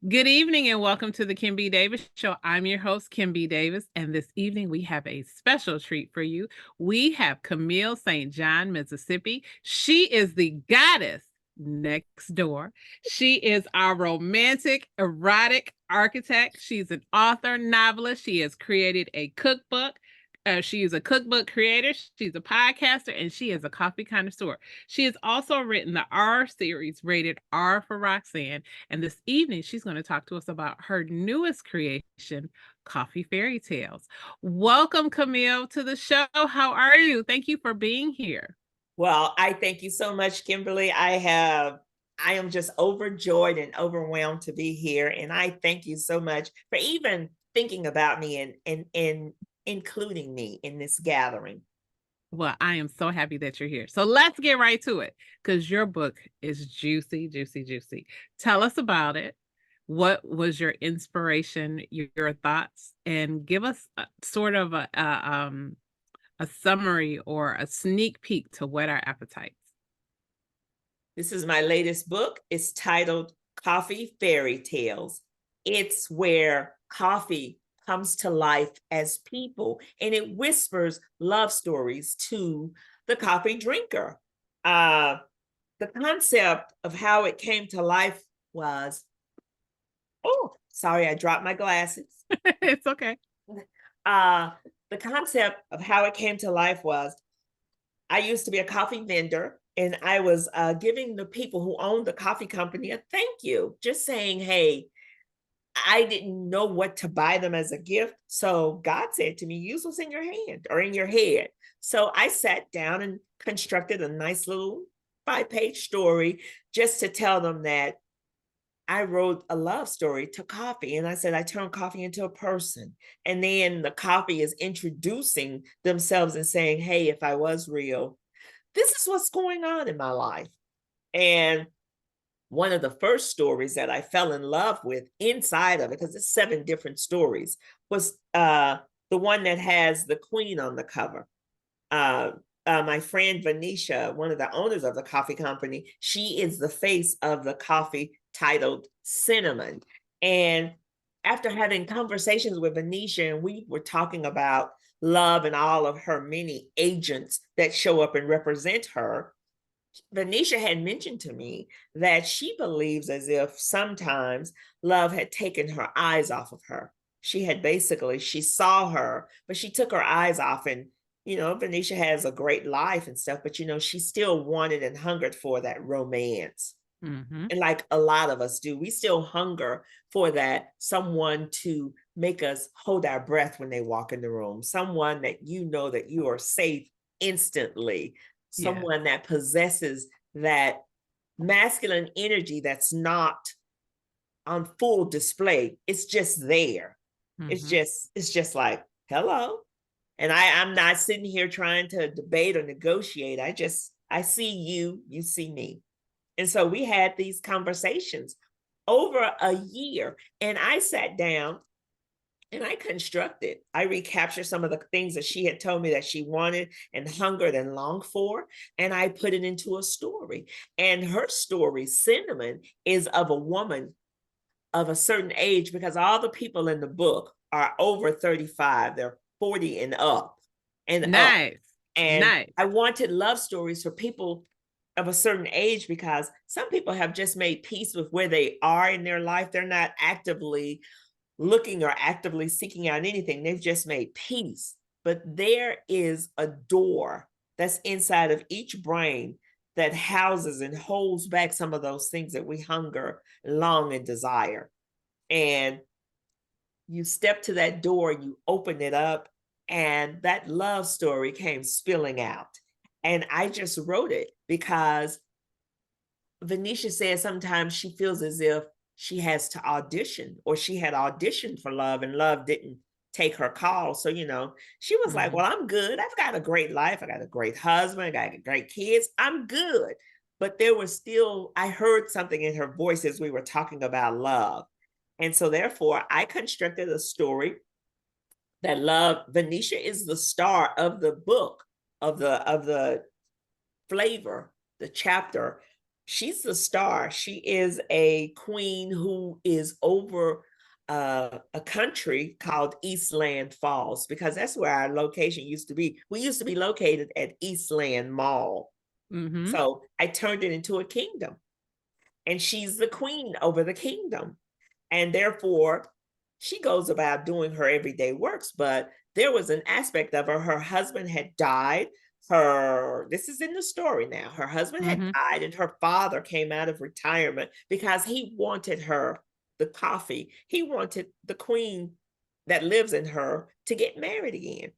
Good evening and welcome to the Kim B. Davis Show. I'm your host, Kim B. Davis, and this evening we have a special treat for you. We have Camille St. John, Mississippi. She is the goddess next door. She is our romantic, erotic architect. She's an author, novelist. She has created a cookbook. She is a cookbook creator. She's a podcaster, and she is a coffee connoisseur. She has also written the R series, rated R for Roxanne. And this evening, she's going to talk to us about her newest creation, Coffee Fairy Tales. Welcome, Camille, to the show. How are you? Thank you for being here. Well, I thank you so much, Kimberly. I am just overjoyed and overwhelmed to be here. And I thank you so much for even thinking about me and including me in this gathering. Well, I am so happy that you're here. So let's get right to it because your book is juicy, juicy, juicy. Tell us about it. What was your inspiration, your thoughts, and give us sort of a summary or a sneak peek to whet our appetites. This is my latest book. It's titled Coffee Fairy Tales. It's where coffee comes to life as people, and it whispers love stories to the coffee drinker. The concept of how it came to life was, oh, sorry, I dropped my glasses. It's okay. The concept of how it came to life was, I used to be a coffee vendor, and I was giving the people who owned the coffee company a thank you, just saying, hey, I didn't know what to buy them as a gift. So God said to me, use what's in your hand or in your head. So I sat down and constructed a nice little 5-page story just to tell them that I wrote a love story to coffee. And I said, I turned coffee into a person. And then the coffee is introducing themselves and saying, hey, if I was real, this is what's going on in my life. And one of the first stories that I fell in love with inside of it, because it's 7 different stories, was the one that has the queen on the cover. My friend Venetia, one of the owners of the coffee company, she is the face of the coffee titled Cinnamon. And after having conversations with Venetia, and we were talking about love and all of her many agents that show up and represent her, Venetia had mentioned to me that she believes as if sometimes love had taken her eyes off of her. She saw her, but she took her eyes off. And, Venetia has a great life and stuff, but, she still wanted and hungered for that romance. Mm-hmm. And like a lot of us do, we still hunger for that someone to make us hold our breath when they walk in the room, someone that that you are safe instantly, someone that possesses that masculine energy that's not on full display. It's just there. Mm-hmm. It's just like, hello. And I'm not sitting here trying to debate or negotiate. I see you, you see me. And so we had these conversations over a year, and I sat down and I constructed, I recaptured some of the things that she had told me that she wanted and hungered and longed for, and I put it into a story. And her story, Cinnamon, is of a woman of a certain age, because all the people in the book are over 35. They're 40 and up. And nice. Up. And nice. I wanted love stories for people of a certain age, because some people have just made peace with where they are in their life. They're not actively looking or actively seeking out anything. They've just made peace. But there is a door that's inside of each brain that houses and holds back some of those things that we hunger, long, and desire. And you step to that door, you open it up, and that love story came spilling out. And I just wrote it because Venetia said sometimes she feels as if she has to audition, or she had auditioned for love and love didn't take her call. So, she was like, well, I'm good. I've got a great life. I got a great husband. I got great kids. I'm good. But there was still, I heard something in her voice as we were talking about love. And so therefore I constructed a story that love, Venetia is the star of the book, of the flavor, the chapter. She's the star. She is a queen who is over a country called Eastland Falls, because that's where our location used to be. We used to be located at Eastland Mall. Mm-hmm. So I turned it into a kingdom, and she's the queen over the kingdom. And therefore, she goes about doing her everyday works. But there was an aspect of her husband had died. This is in the story now. Her husband had Mm-hmm. died, and her father came out of retirement because he wanted her the coffee. He wanted the queen that lives in her to get married again.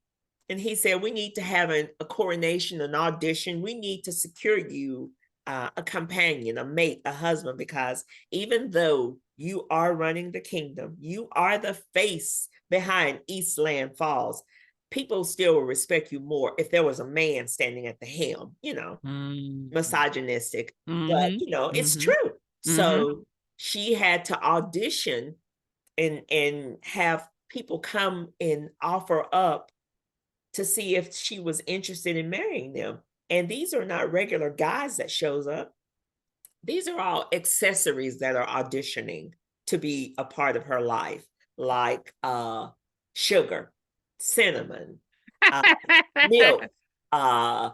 And he said, we need to have a coronation, an audition. We need to secure you a companion, a mate, a husband, because even though you are running the kingdom, you are the face behind Eastland Falls, people still will respect you more if there was a man standing at the helm, Mm-hmm. misogynistic, but Mm-hmm. it's Mm-hmm. true. Mm-hmm. So she had to audition and have people come and offer up to see if she was interested in marrying them. And these are not regular guys that shows up. These are all accessories that are auditioning to be a part of her life, like sugar, cinnamon, uh, milk, uh,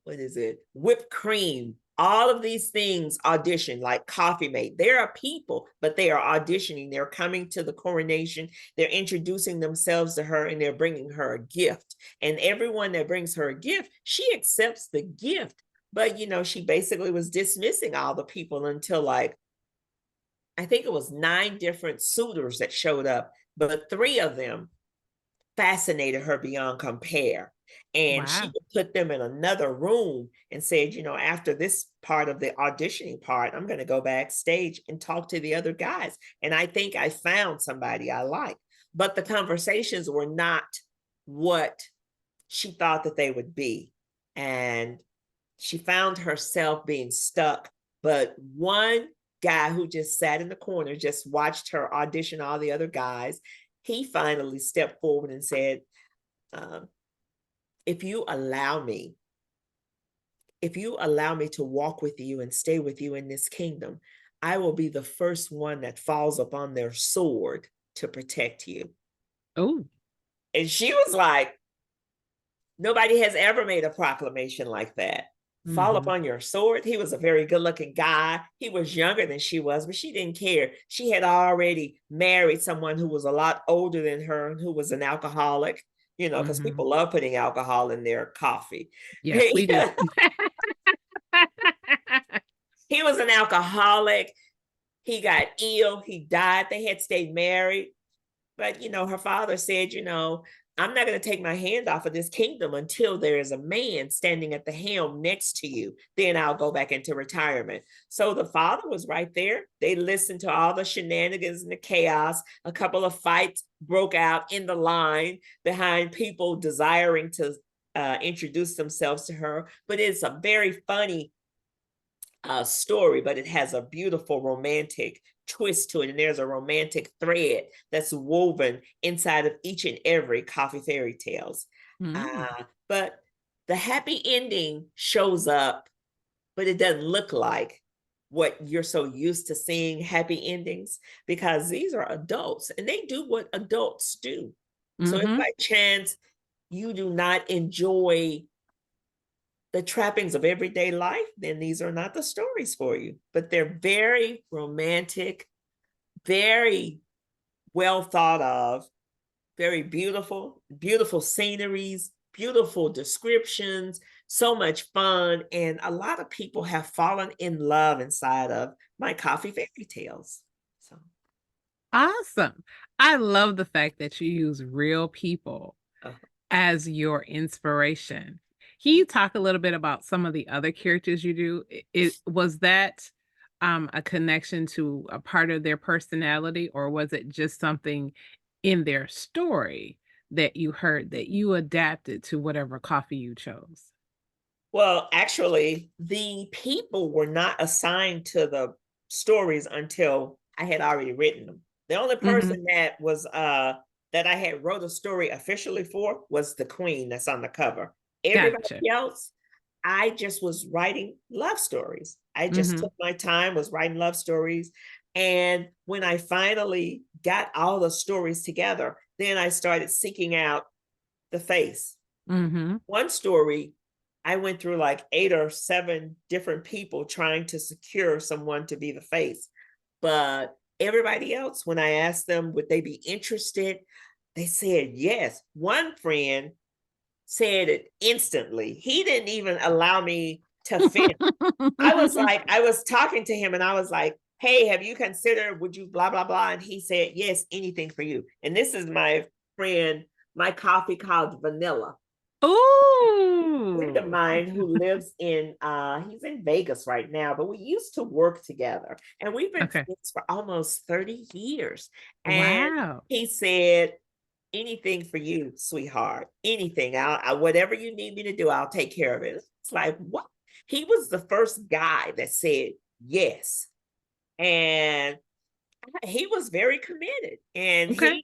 what is it? Whipped cream. All of these things audition, like Coffee Mate. There are people, but they are auditioning. They're coming to the coronation. They're introducing themselves to her, and they're bringing her a gift. And everyone that brings her a gift, she accepts the gift. But she basically was dismissing all the people until, like, I think it was 9 different suitors that showed up, but 3 of them fascinated her beyond compare. And she Wow. would put them in another room and said, after this part of the auditioning part, I'm going to go backstage and talk to the other guys. And I think I found somebody I like. But the conversations were not what she thought that they would be. And she found herself being stuck. But one guy who just sat in the corner, just watched her audition all the other guys, he finally stepped forward and said, um, if you allow me, if you allow me to walk with you and stay with you in this kingdom, I will be the first one that falls upon their sword to protect you. Oh. And she was like, nobody has ever made a proclamation like that. Fall Mm-hmm. upon your sword. He was a very good looking guy. He was younger than she was, but she didn't care. She had already married someone who was a lot older than her and who was an alcoholic, because Mm-hmm. people love putting alcohol in their coffee. Yes, we do. He was an alcoholic. He got ill. He died. They had stayed married. But, her father said, I'm not going to take my hand off of this kingdom until there is a man standing at the helm next to you. Then I'll go back into retirement. So the father was right there. They listened to all the shenanigans and the chaos. A couple of fights broke out in the line behind people desiring to introduce themselves to her. But it's a very funny story, but it has a beautiful romantic twist to it. And there's a romantic thread that's woven inside of each and every Coffee Fairy Tales. Mm. But the happy ending shows up, but it doesn't look like what you're so used to seeing happy endings, because these are adults and they do what adults do. So if Mm-hmm. by chance you do not enjoy the trappings of everyday life, then these are not the stories for you. But they're very romantic, very well thought of, very beautiful, beautiful sceneries, beautiful descriptions, so much fun. And a lot of people have fallen in love inside of my Coffee Fairy Tales. So, Awesome. I love the fact that you use real people uh, as your inspiration. Can you talk a little bit about some of the other characters you do? It was that a connection to a part of their personality, or was it just something in their story that you heard that you adapted to whatever coffee you chose? well, actually, the people were not assigned to the stories until I had already written them. The only Mhm. person that was that I had wrote a story officially for was the queen that's on the cover. Everybody Gotcha. else, I just was writing love stories. I just took my time, was writing love stories. And when I finally got all the stories together, then I started seeking out the face. One story, I went through like 8 or 7 different people trying to secure someone to be the face. But everybody else, when I asked them, would they be interested? They said yes. One friend said it instantly. He didn't even allow me to finish. I was talking to him and I was like, hey, have you considered, would you blah, blah, blah? And he said, yes, anything for you. And this is my friend, my coffee called Vanilla. A friend of Ooh. mine who lives in, he's in Vegas right now, but we used to work together and we've been Okay. friends for almost 30 years. And Wow. he said, anything for you, sweetheart, anything. Whatever you need me to do, I'll take care of it. It's like, what? He was the first guy that said yes. And he was very committed. And Okay.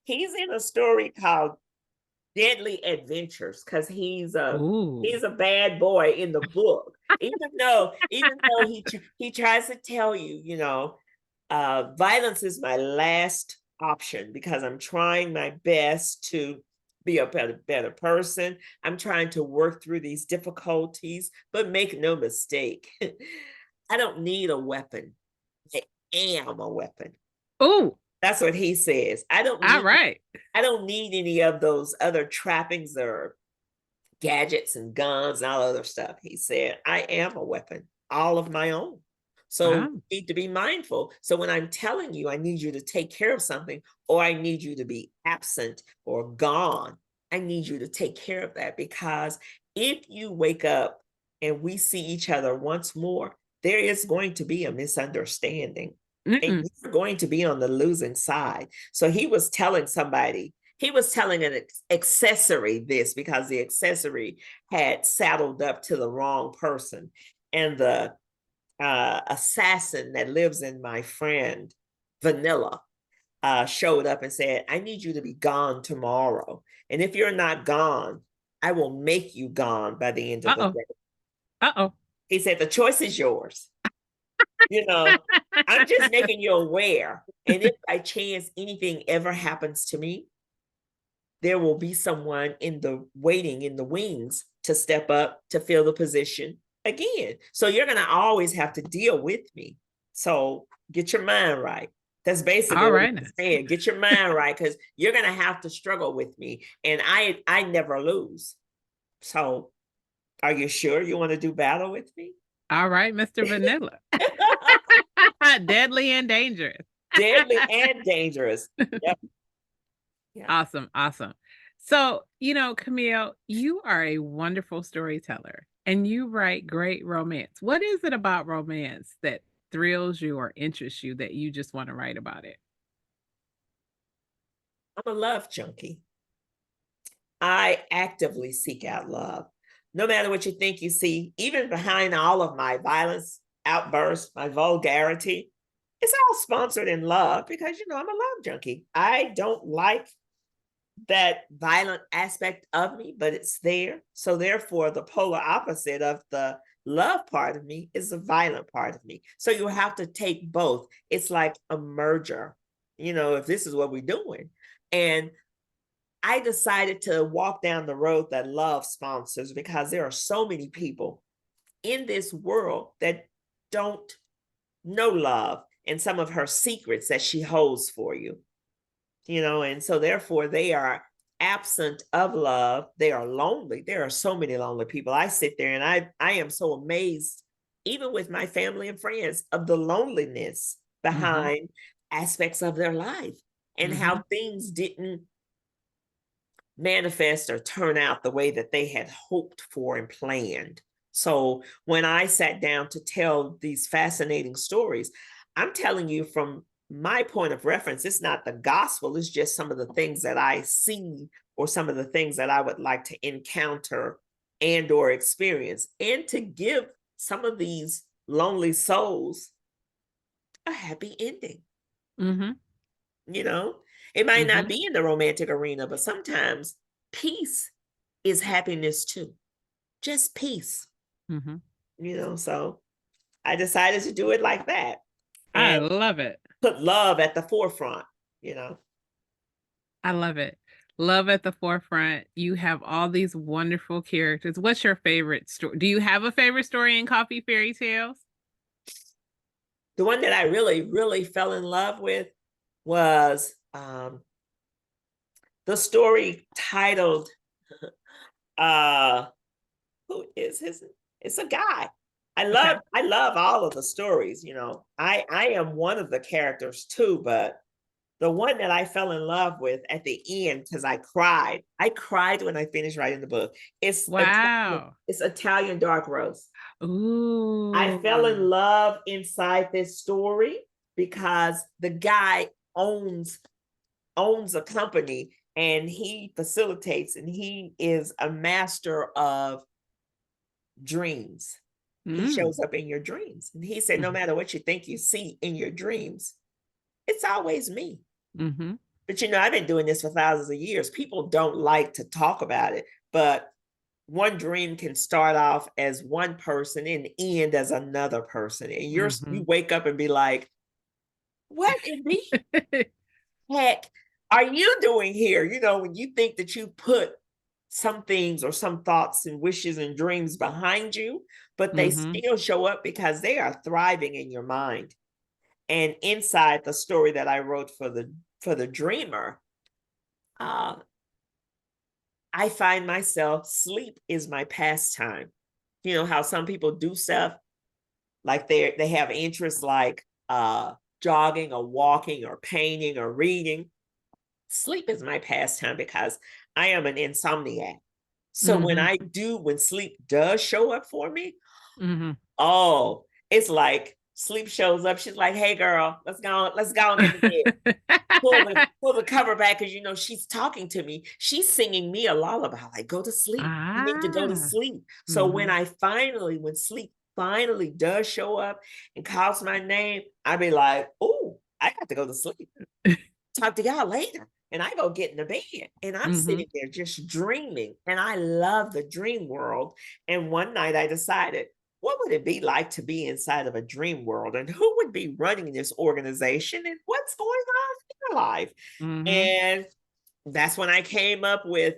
he's in a story called Deadly Adventures because Ooh. he's a bad boy in the book. Even though he tries to tell you, violence is my last option because I'm trying my best to be a better person. I'm trying to work through these difficulties, but make no mistake, I don't need a weapon. I am a weapon. Ooh. That's what he says. All right. I don't need any of those other trappings or gadgets and guns and all other stuff. He said, I am a weapon, all of my own. So Wow. you need to be mindful. So when I'm telling you, I need you to take care of something, or I need you to be absent or gone, I need you to take care of that because if you wake up and we see each other once more, there is going to be a misunderstanding and you're going to be on the losing side. So he was telling an accessory this because the accessory had saddled up to the wrong person. And the assassin that lives in my friend Vanilla showed up and said, I need you to be gone tomorrow. And if you're not gone, I will make you gone by the end of the Uh-oh. day. Uh-oh. He said, the choice is yours. I'm just making you aware. And if by chance anything ever happens to me, there will be someone waiting in the wings to step up to fill the position again. So you're going to always have to deal with me. So get your mind right. That's basically All what right. he's saying. Get your mind right because you're going to have to struggle with me. And I never lose. So are you sure you want to do battle with me? All right, Mr. Vanilla. Deadly and dangerous. Deadly and dangerous. Yep. Yeah. Awesome. Awesome. So, Camille, you are a wonderful storyteller and you write great romance. What is it about romance that thrills you or interests you that you just want to write about it? I'm a love junkie. I actively seek out love. No matter what you think you see, even behind all of my violence outbursts, my vulgarity, it's all sponsored in love because, I'm a love junkie. I don't like that violent aspect of me, but it's there. So therefore, the polar opposite of the love part of me is the violent part of me. So you have to take both. It's like a merger, if this is what we're doing. And I decided to walk down the road that love sponsors because there are so many people in this world that don't know love and some of her secrets that she holds for you, and so therefore they are absent of love. They are lonely. There are so many lonely people. I sit there and I am so amazed, even with my family and friends, of the loneliness behind aspects of their life and how things didn't manifest or turn out the way that they had hoped for and planned. So when I sat down to tell these fascinating stories, I'm telling you from my point of reference. It's not the gospel, it's just some of the things that I see or some of the things that I would like to encounter and or experience, and to give some of these lonely souls a happy ending. It might not be in the romantic arena, but sometimes peace is happiness too. Just peace. So I decided to do it like that I and love it. put love at the forefront, you know. I love it. Love at the forefront. You have all these wonderful characters. What's your favorite story? Do you have a favorite story in Coffee Fairy Tales? The one that I really, really fell in love with was the story titled uh who is his it's a guy. Okay. I love all of the stories, you know. I am one of the characters too, but the one that I fell in love with at the end, because I cried when I finished writing the book. Wow. It's Italian Dark Roast. I fell in Ooh. love inside this story because the guy owns owns a company and he facilitates and he is a master of dreams. He Mm. shows up in your dreams. And he said, no Mhm. matter what you think you see in your dreams, it's always me. Mhm. But you know, I've been doing this for thousands of years. People don't like to talk about it, but one dream can start off as one person and end as another person. And you Mhm. wake up and be like, what in the heck are you doing here? You know, when you think that you put some things or some thoughts and wishes and dreams behind you, but they Mhm. still show up because they are thriving in your mind. And inside the story that I wrote for the dreamer, uh, I find myself sleep is my pastime. You know how some people do stuff like they have interests like jogging or walking or painting or reading. Sleep is my pastime because I am an insomniac. So Mhm. when sleep does show up for me, Mhm. oh, it's like sleep shows up. She's like, "Hey, girl, let's go and get the bed. Pull the cover back because you know she's talking to me. She's singing me a lullaby, like go to sleep. You need to go to Ah. sleep." So Mhm. when sleep finally does show up and calls my name, I be like, "Oh, I got to go to sleep. Talk to y'all later." And I go get in the bed and I'm Mhm. sitting there just dreaming. And I love the dream world. And one night I decided, what would it be like to be inside of a dream world? And who would be running this organization? And what's going on in their life? Mhm. And that's when I came up with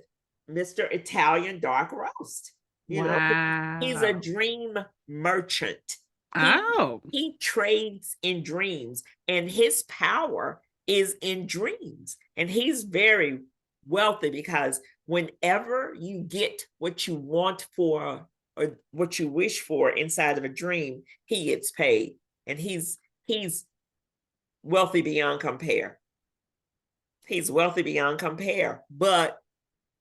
Mr. Italian Dark Roast. You know, he's a Wow. dream merchant. Oh. He trades in dreams, and his power is in dreams. And he's very wealthy because whenever you get what you want for or what you wish for inside of a dream, he gets paid. And he's wealthy beyond compare. He's wealthy beyond compare. But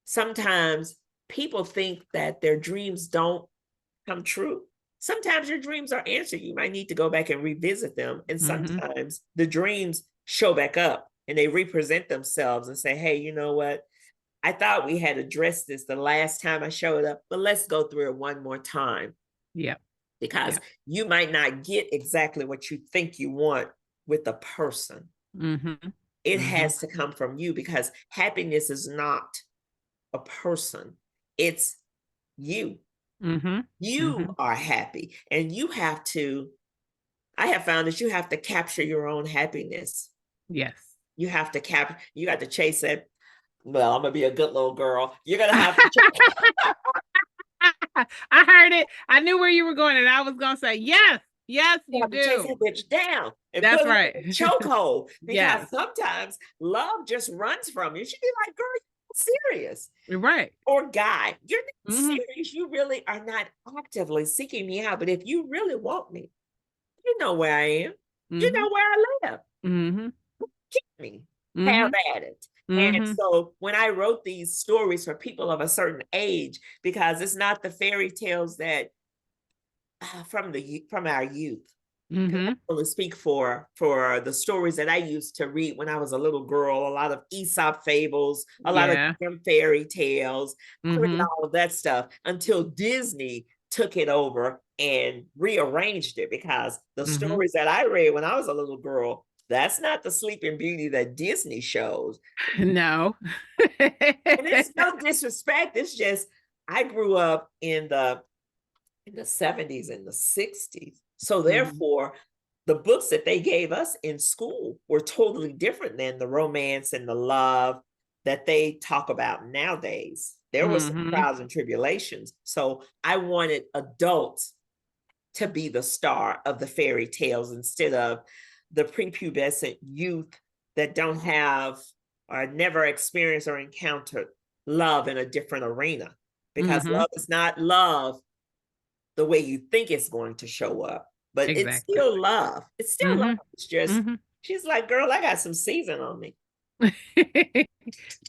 sometimes people think that their dreams don't come true. Sometimes your dreams are answered. You might need to go back and revisit them. And Mhm. sometimes the dreams show back up and they represent themselves and say, hey, you know what? I thought we had addressed this the last time I showed up, but let's go through it one more time Yep. because Yep. you might not get exactly what you think you want with a person. Mhm. It Mhm. has to come from you because happiness is not a person, it's you. Mhm. You Mhm. are happy and you have to I have found that you have to capture your own happiness. Yes. You have to you got to chase it. Well, I'm gonna be a good little girl. You're gonna have to I heard it. I knew where you were going, and I was gonna say, yes, yes, you chase that do. bitch down and That's put her right. in a chokehold because Yes. sometimes love just runs from you. She'd be like, girl, you're serious. You're right. Or guy, you're not Mhm. serious. You really are not actively seeking me out. But if you really want me, you know where I am. You Mhm. know where I live. Mhm. Me. Have Mhm. at it. And Mhm. so when I wrote these stories for people of a certain age, because it's not the fairy tales that from our youth. Because I Mhm. only speak for the stories that I used to read when I was a little girl. A lot of Aesop fables, a lot of Yeah. different fairy tales. I read Mhm. all of that stuff until Disney took it over and rearranged it because the Mhm. stories that I read when I was a little girl, that's not the Sleeping Beauty that Disney shows. No. And it's no disrespect. It's just I grew up in the 70s and the 60s. So therefore, the books that they gave us in school were totally different than the romance and the love that they talk about nowadays. There were some trials and tribulations. So I wanted adults to be the star of the fairy tales instead of the prepubescent youth that don't have or never experienced or encountered love in a different arena. Because love is not love the way you think it's going to show up, but it's Exactly. still love. It's still love. It's just, she's like, girl, I got some season on me.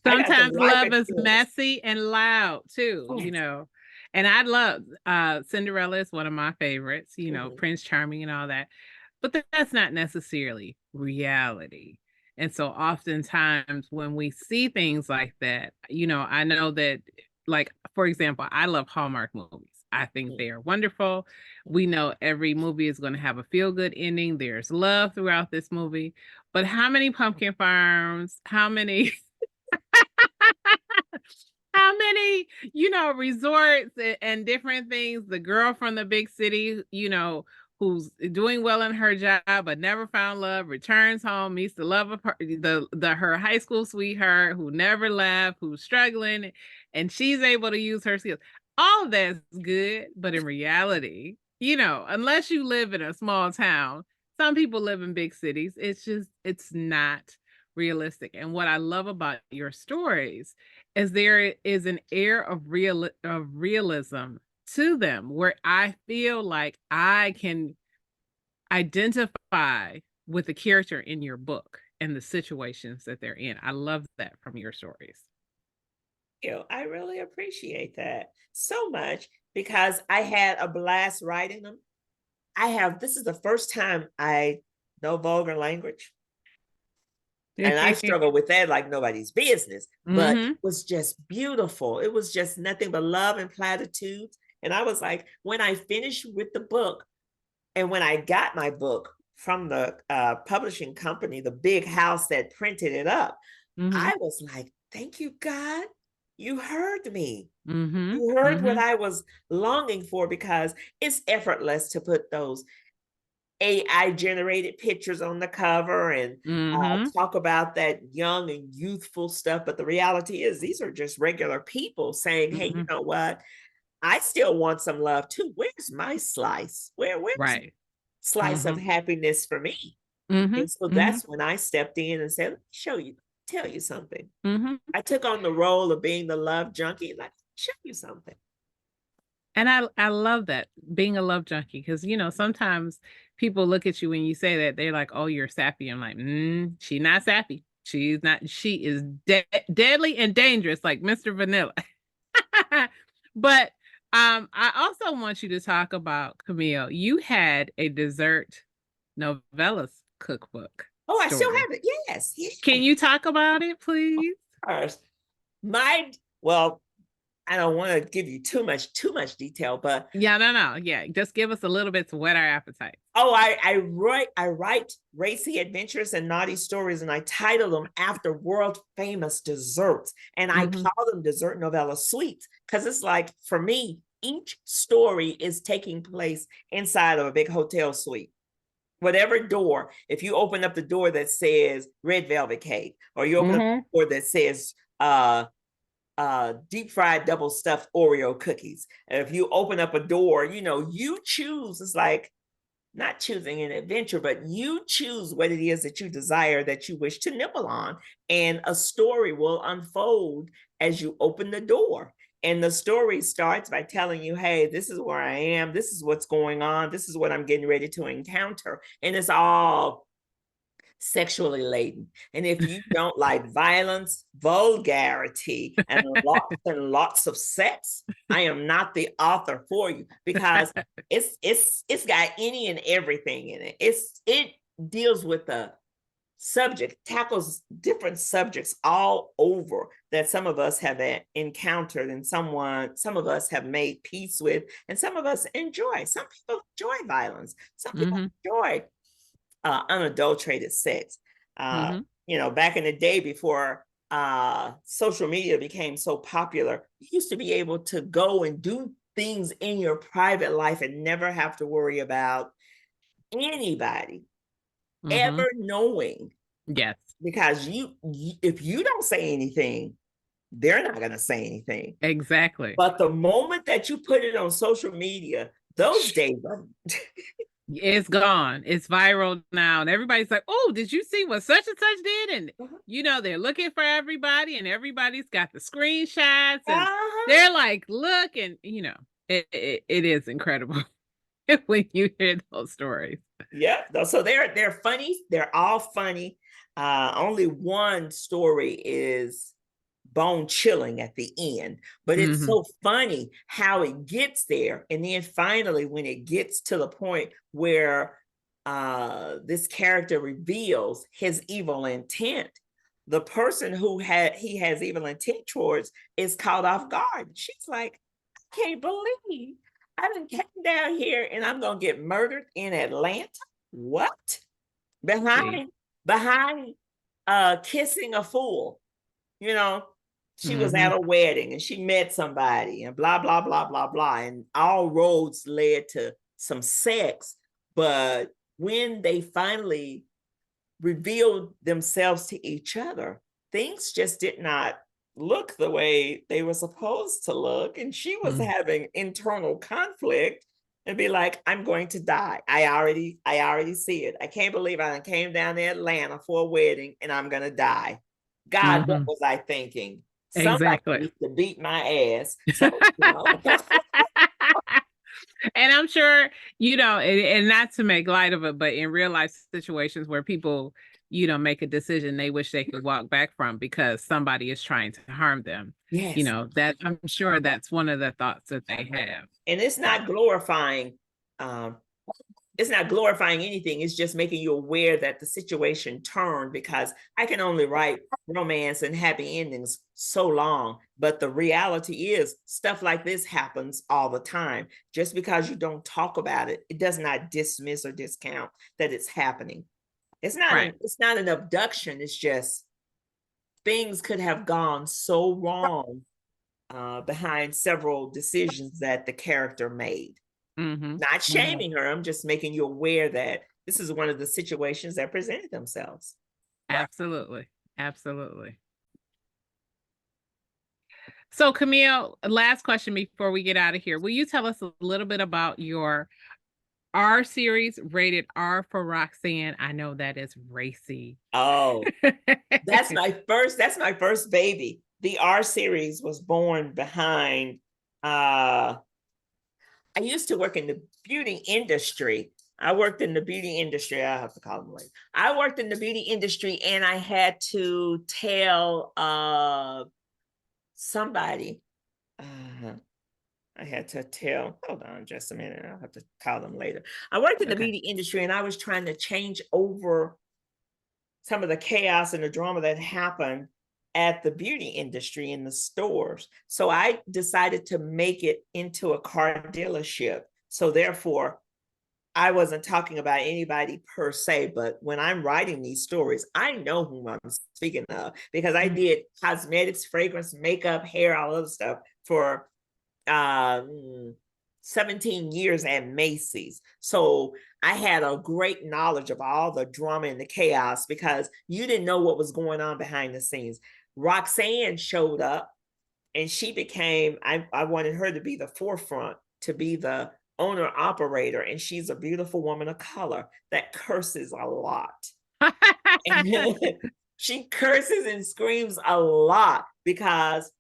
Sometimes love is messy and loud too, you know. And I love Cinderella is one of my favorites, you know, Prince Charming and all that. But that's not necessarily reality. And so oftentimes when we see things like that, you know, I know that, like, for example, I love Hallmark movies. I think they are wonderful. We know every movie is going to have a feel-good ending. There's love throughout this movie. But how many pumpkin farms, how many how many, you know, resorts and different things, the girl from the big city, you know, who's doing well in her job but never found love, returns home, meets the love of her high school sweetheart who never left, who's struggling, and she's able to use her skills. All that's good, but in reality, you know, unless you live in a small town, some people live in big cities. It's not realistic. And what I love about your stories is there is an air of realism to them where I feel like I can identify with the character in your book and the situations that they're in. I love that from your stories. I really appreciate that so much because I had a blast writing them. This is the first time I know vulgar language. And I struggle with that like nobody's business, but it was just beautiful. It was just nothing but love and platitudes. And I was like, when I finished with the book and when I got my book from the publishing company, the big house that printed it up, I was like, thank you, God. You heard me. You heard what I was longing for because it's effortless to put those AI generated pictures on the cover and talk about that young and youthful stuff. But the reality is, these are just regular people saying, hey, you know what? I still want some love too. Where's my slice? Where's slice of happiness for me? And so that's when I stepped in and said, let me tell you something. I took on the role of being the love junkie, like, show you something. And I love that, being a love junkie, because, you know, sometimes people look at you when you say that, they're like, oh, you're sappy. I'm like, she's not sappy. She's not, she is deadly and dangerous, like Mr. Vanilla. But I also want you to talk about, Camille, you had a dessert novellas cookbook. Oh, I still have it. Yes. Can you talk about it, please? Of course. Well, I don't want to give you too much detail, but no. Yeah, just give us a little bit to whet our appetite. Oh, I write racy adventures and naughty stories, and I title them after world famous desserts. And I call them dessert novella suites because it's like, for me, each story is taking place inside of a big hotel suite. Whatever door, if you open up the door that says red velvet cake, or you open up the door that says deep fried double stuffed Oreo cookies. And if you open up a door, you know, you choose. It's like not choosing an adventure, but you choose what it is that you desire, that you wish to nibble on. And a story will unfold as you open the door. And the story starts by telling you, hey, this is where I am. This is what's going on. This is what I'm getting ready to encounter. And it's all sexually laden. And if you don't like violence, vulgarity, and lots of sex, I am not the author for you, because it's got any and everything in it. It deals with the subject, tackles different subjects all over that some of us have encountered, and some of us have made peace with, and some of us enjoy. Some people enjoy violence. Some people enjoy unadulterated sex. You know, back in the day before social media became so popular, you used to be able to go and do things in your private life and never have to worry about anybody Mm-hmm. ever knowing, Yes. because if you don't say anything, they're not going to say anything. Exactly. But the moment that you put it on social media, those days are It's gone. It's viral now. And everybody's like, oh, did you see what such and such did? And, they're looking for everybody and everybody's got the screenshots and they're like, look, and, it is incredible when you hear those stories. Yeah. So they're funny. They're all funny. Only one story is bone chilling at the end, but it's so funny how it gets there. And then finally, when it gets to the point where this character reveals his evil intent, the person who he has evil intent towards is caught off guard. She's like, I can't believe I done came down here and I'm gonna get murdered in Atlanta. What? Behind kissing a fool, she was at a wedding and she met somebody and blah, blah, blah, blah, blah. And all roads led to some sex. But when they finally revealed themselves to each other, things just did not look the way they were supposed to look. And she was having internal conflict and be like, I'm going to die. I already see it. I can't believe I came down to Atlanta for a wedding and I'm going to die. God, what was I thinking? Somebody needs to beat my ass. So, And I'm sure, and not to make light of it, but in real life situations where people, make a decision they wish they could walk back from because somebody is trying to harm them. Yes. That I'm sure that's one of the thoughts that they have. And it's not glorifying it's not glorifying anything. It's just making you aware that the situation turned, because I can only write romance and happy endings so long. But the reality is stuff like this happens all the time. Just because you don't talk about it, it does not dismiss or discount that it's happening. It's not an abduction. It's just things could have gone so wrong behind several decisions that the character made. Not shaming her. I'm just making you aware that this is one of the situations that presented themselves. Absolutely. Absolutely. So Camille, last question before we get out of here. Will you tell us a little bit about your R series, rated R for Roxanne? I know that is racy. Oh, that's my first baby. The R series was born behind I used to work in the beauty industry. I worked in the beauty industry. I have to call them later. I worked in the beauty industry and I had to tell somebody. I had to tell, hold on just a minute. I'll have to call them later. I worked in the beauty industry and I was trying to change over some of the chaos and the drama that happened at the beauty industry in the stores. So I decided to make it into a car dealership. So therefore, I wasn't talking about anybody per se, but when I'm writing these stories, I know whom I'm speaking of, because I did cosmetics, fragrance, makeup, hair, all other stuff for 17 years at Macy's. So I had a great knowledge of all the drama and the chaos, because you didn't know what was going on behind the scenes. Roxanne showed up and she became, I wanted her to be the forefront, to be the owner operator. And she's a beautiful woman of color that curses a lot. She curses and screams a lot because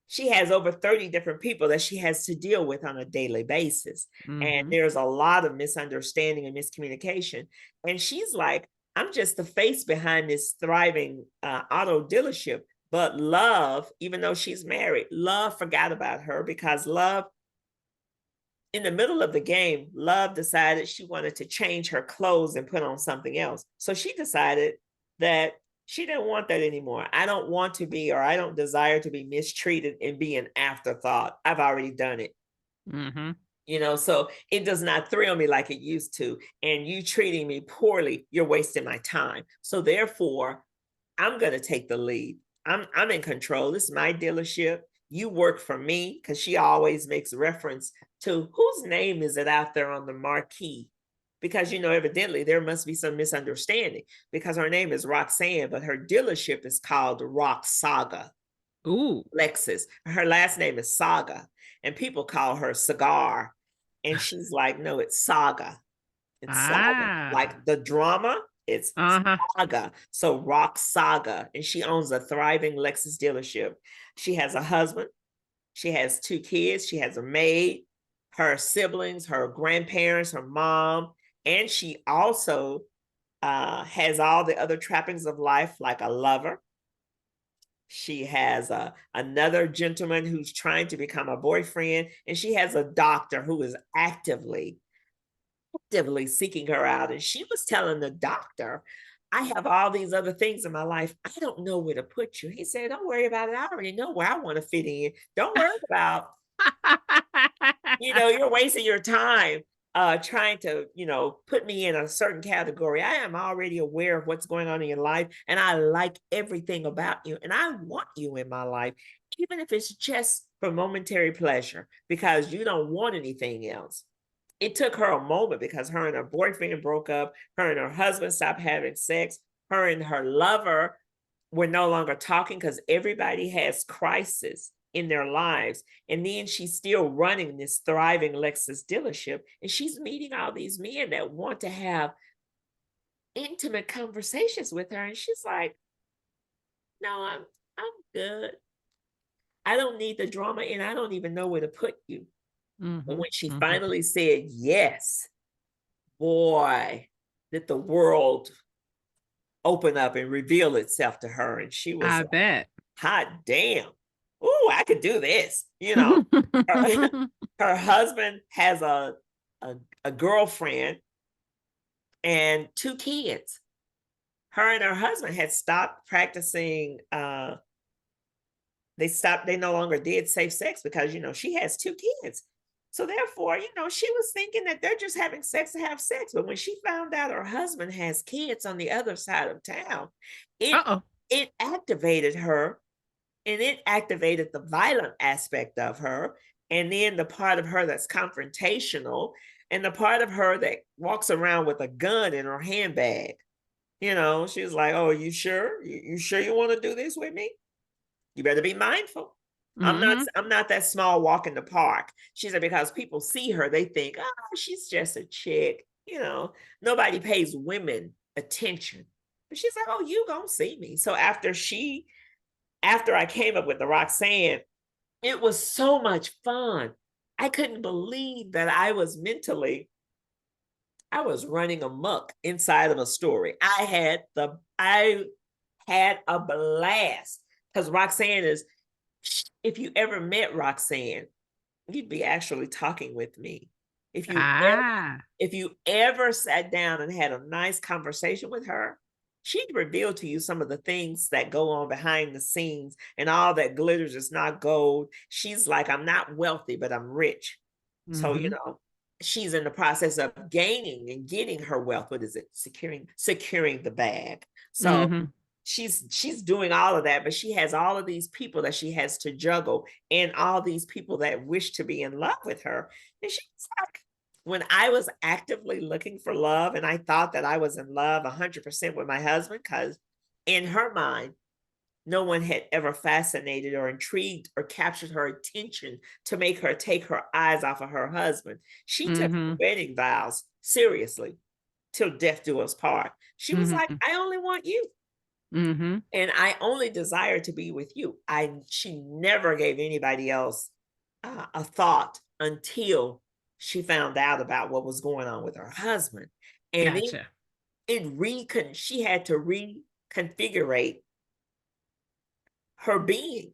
she has over 30 different people that she has to deal with on a daily basis. And there's a lot of misunderstanding and miscommunication. And she's like, I'm just the face behind this thriving auto dealership. But Love, even though she's married, Love forgot about her, because Love, in the middle of the game, Love decided she wanted to change her clothes and put on something else. So she decided that she didn't want that anymore. I don't want to be, or I don't desire to be mistreated and be an afterthought. I've already done it. So it does not thrill me like it used to. And you treating me poorly, you're wasting my time. So therefore, I'm going to take the lead. I'm in control. This is my dealership. You work for me, because she always makes reference to whose name is it out there on the marquee. because, evidently there must be some misunderstanding because her name is Roxanne, but her dealership is called Rock Saga. Ooh. Lexus. Her last name is Saga, and people call her Cigar. And she's like, no, it's Saga. It's Saga. Like the drama, it's Saga. So Rock Saga. And she owns a thriving Lexus dealership. She has a husband. She has 2 kids. She has a maid, her siblings, her grandparents, her mom. And she also has all the other trappings of life, like a lover. She has another gentleman who's trying to become a boyfriend, and she has a doctor who is actively seeking her out. And she was telling the doctor, I have all these other things in my life. I don't know where to put you. He said, don't worry about it. I already know where I want to fit in. Don't worry about, you're wasting your time trying to, put me in a certain category. I am already aware of what's going on in your life, and I like everything about you, and I want you in my life, even if it's just for momentary pleasure, because you don't want anything else. It took her a moment because her and her boyfriend broke up. Her and her husband stopped having sex. Her and her lover were no longer talking because everybody has crisis in their lives. And then she's still running this thriving Lexus dealership, and she's meeting all these men that want to have intimate conversations with her. And she's like, no, I'm good. I don't need the drama, and I don't even know where to put you. But when she finally said yes, boy, did the world open up and reveal itself to her. And she was I bet. hot damn. Ooh, I could do this. Her husband has a girlfriend and 2 kids. Her and her husband had stopped practicing. They no longer did safe sex because, she has 2 kids. So therefore, she was thinking that they're just having sex to have sex. But when she found out her husband has kids on the other side of town, it activated her, and it activated the violent aspect of her. And then the part of her that's confrontational, and the part of her that walks around with a gun in her handbag. She's like, oh, you sure? You sure you want to do this with me? You better be mindful. I'm not that small walk in the park. She said, because people see her, they think, oh, she's just a chick. Nobody pays women attention. But she's like, oh, you gonna see me. So after I came up with the Roxanne, it was so much fun. I couldn't believe that I was running amok inside of a story. I had a blast because Roxanne is, if you ever met Roxanne, you'd be actually talking with me. If you ever sat down and had a nice conversation with her, she'd reveal to you some of the things that go on behind the scenes, and all that glitters is not gold. She's like, I'm not wealthy, but I'm rich. So, she's in the process of gaining and getting her wealth. What is it? Securing the bag. So she's doing all of that, but she has all of these people that she has to juggle, and all these people that wish to be in love with her. And she's like, when I was actively looking for love, and I thought that I was in love 100% with my husband, because in her mind, no one had ever fascinated or intrigued or captured her attention to make her take her eyes off of her husband. She took her wedding vows seriously till death do us part. She was like, I only want you. And I only desire to be with you. She never gave anybody else a thought until she found out about what was going on with her husband. And she had to reconfigure her being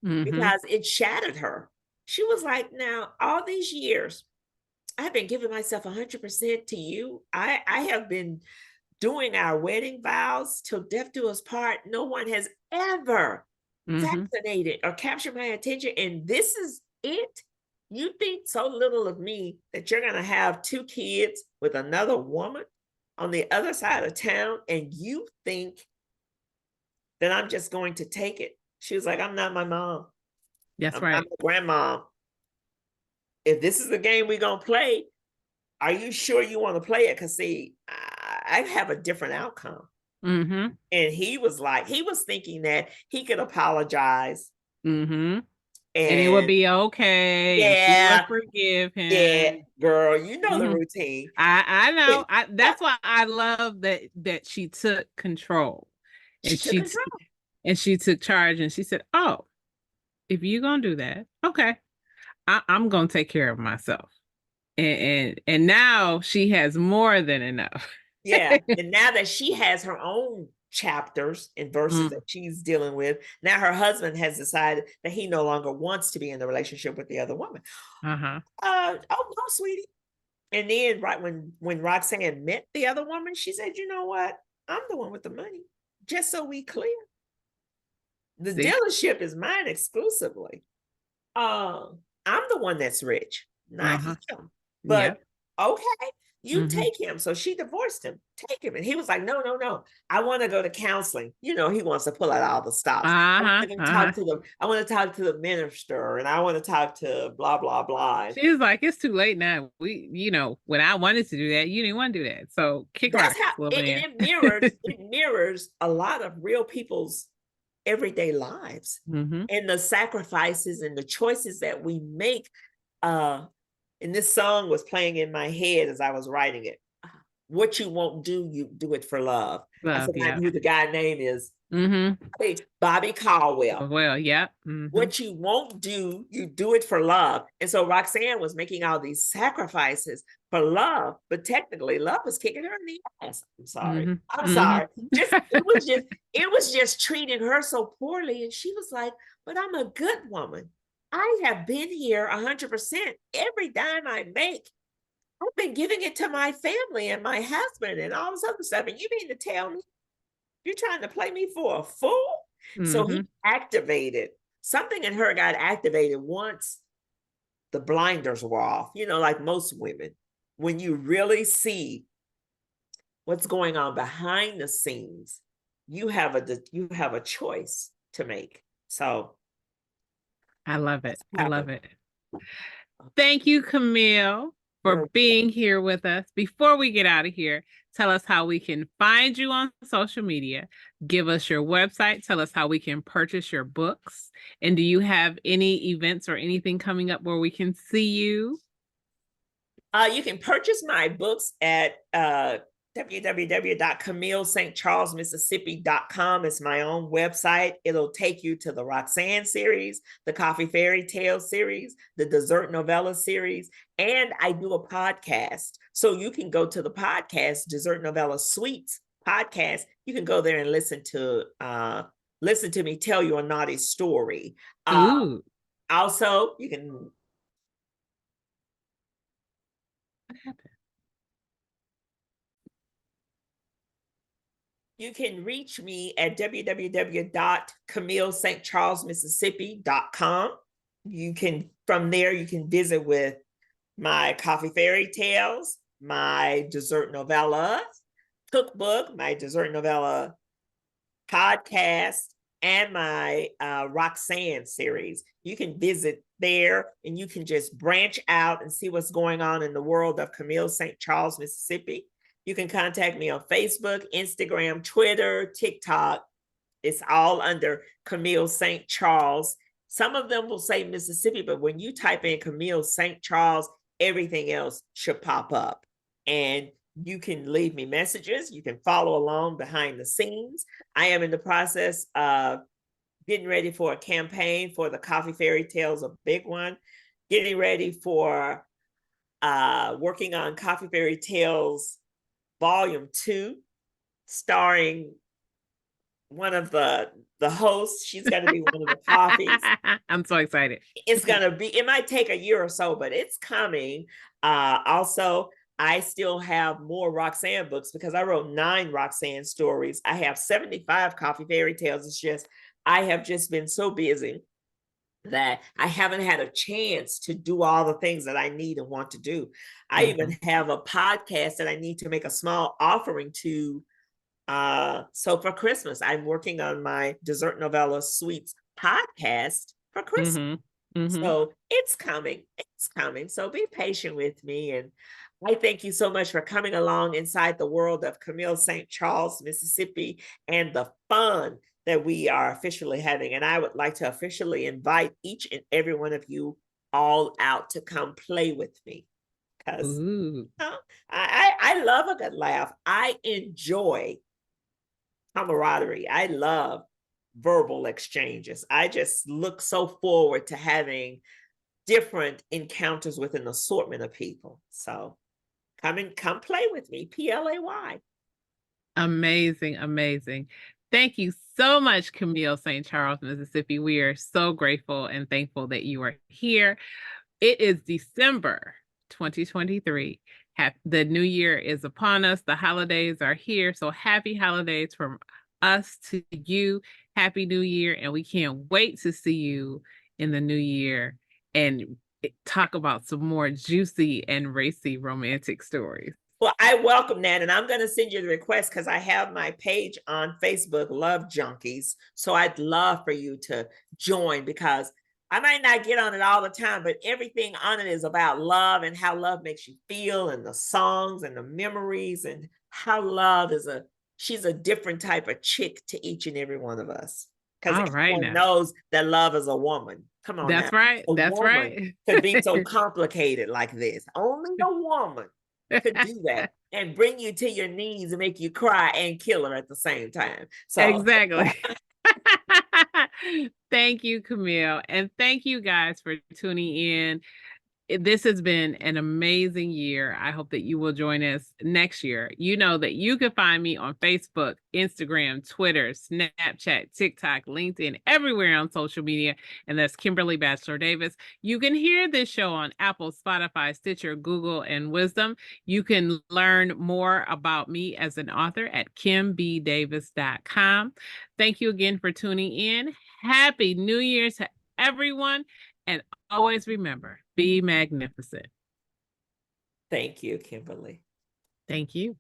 because it shattered her. She was like, now, all these years, I've been giving myself 100% to you. I have been doing our wedding vows till death do us part. No one has ever fascinated or captured my attention. And this is it. You think so little of me that you're going to have 2 kids with another woman on the other side of town, and you think that I'm just going to take it. She was like, I'm not my mom. That's right. I'm a grandma. If this is the game we're going to play, are you sure you want to play it? Because see, I have a different outcome. Mm-hmm. And he was like, he was thinking that he could apologize. Mm-hmm. And it would And be okay. And she would yeah, forgive yeah, him. girl, you know the Mm-hmm. routine. I know. That's why I love that she took control. She And took control. and she took charge and she said, "Oh, if you're gonna do that, okay, I'm gonna take care of myself." And now she has more than enough. Yeah. And now that she has her own chapters and verses Mm. that she's dealing with, now her husband has decided that he no longer wants to be in the relationship with the other woman. Uh-huh. Oh no, sweetie. And then right when Roxanne met the other woman, she said, you know what? I'm the one with the money. Just so we clear. The See? dealership is mine exclusively. I'm the one that's rich, not Uh-huh. him. But Yep. okay, you Mm-hmm. take him. So she divorced him. Take him. And he was like, no, no, no. I want to go to counseling. You know, he wants to pull out all the stops. Uh-huh. Uh-huh. I want to talk to the minister, and I want to talk to blah, blah, blah. She was like, it's too late now. When I wanted to do that, you didn't want to do that. So kick That's rocks, how little man. it mirrors a lot of real people's everyday lives Mm-hmm. and the sacrifices and the choices that we make. And this song was playing in my head as I was writing it. What you won't do, you do it for love. I Love, forgot yeah. who the guy name is. Mm-hmm. Bobby Caldwell. Well, yeah. Mm-hmm. What you won't do, you do it for love. And so Roxanne was making all these sacrifices for love, but technically love was kicking her in the ass. I'm sorry. Mm-hmm. I'm Mm-hmm. sorry. It was just treating her so poorly. And she was like, but I'm a good woman. I have been here 100%. Every dime I make, I've been giving it to my family and my husband and all this other stuff. And you mean to tell me you're trying to play me for a fool? So Mm-hmm. he activated something in her, got activated once the blinders were off, like most women. When you really see what's going on behind the scenes, you have a choice to make. So I love it. I love happened. it. Thank you, Camille, for You're being here with us. Before we get out of here, tell us how we can find you on social media. Give us your website. Tell us how we can purchase your books. And do you have any events or anything coming up where we can see you? You can purchase my books at www.camillestcharlesmississippi.com. It's my own website. It'll take you to the Roxanne series, the Coffee Fairytales series, the Dessert Novella series, and I do a podcast. So you can go to the podcast, Dessert Novella Suites podcast. You can go there and listen to me tell you a naughty story. Ooh. Also, you can. What happened? You can reach me at www.camillestcharlesmississippi.com. From there, you can visit with my Coffee Fairytales, my Dessert Novella cookbook, my Dessert Novella podcast, and my Roxanne series. You can visit there and you can just branch out and see what's going on in the world of Camille St. Charles, Mississippi. You can contact me on Facebook, Instagram, Twitter, TikTok. It's all under Camille St. Charles. Some of them will say Mississippi, but when you type in Camille St. Charles, everything else should pop up. And you can leave me messages. You can follow along behind the scenes. I am in the process of getting ready for a campaign for the Coffee Fairytales, a big one. Getting ready for working on Coffee Fairytales Volume 2, starring one of the hosts. She's going to be one of the coffees. I'm so excited. It might take a year or so, but it's coming. Also, I still have more Roxanne books because I wrote 9 Roxanne stories. I have 75 Coffee Fairytales. It's just, I have just been so busy that I haven't had a chance to do all the things that I need and want to do. I even have a podcast that I need to make a small offering to. So for Christmas, I'm working on my Dessert Novella Suites podcast for Christmas. So it's coming. So be patient with me. And I thank you so much for coming along inside the world of Camille St. Charles, Mississippi, and the fun that we are officially having. And I would like to officially invite each and every one of you all out to come play with me because Ooh. I love a good laugh. I enjoy camaraderie. I love verbal exchanges. I just look so forward to having different encounters with an assortment of people. So come play with me. PLAY. Amazing, amazing. Thank you so much, Camille St. Charles, Mississippi. We are so grateful and thankful that you are here. It is December 2023. The new year is upon us. The holidays are here. So happy holidays from us to you. Happy New Year. And we can't wait to see you in the new year and talk about some more juicy and racy romantic stories. Well, I welcome that. And I'm going to send you the request because I have my page on Facebook, Love Junkies. So I'd love for you to join because I might not get on it all the time, but everything on it is about love and how love makes you feel and the songs and the memories and how love is she's a different type of chick to each and every one of us. Because everyone knows that love is a woman. Come on, that's now. right. A that's woman right. could be so complicated like this. Only a woman could do that and bring you to your knees and make you cry and kill her at the same time. So exactly. Thank you, Camille. And thank you guys for tuning in. This has been an amazing year. I hope that you will join us next year. You know that you can find me on Facebook, Instagram, Twitter, Snapchat, TikTok, LinkedIn, everywhere on social media. And that's Kimberly Batchelor Davis. You can hear this show on Apple, Spotify, Stitcher, Google, and Wisdom. You can learn more about me as an author at kimbdavis.com. Thank you again for tuning in. Happy New Year to everyone. And always remember, be magnificent. Thank you, Kimberly. Thank you.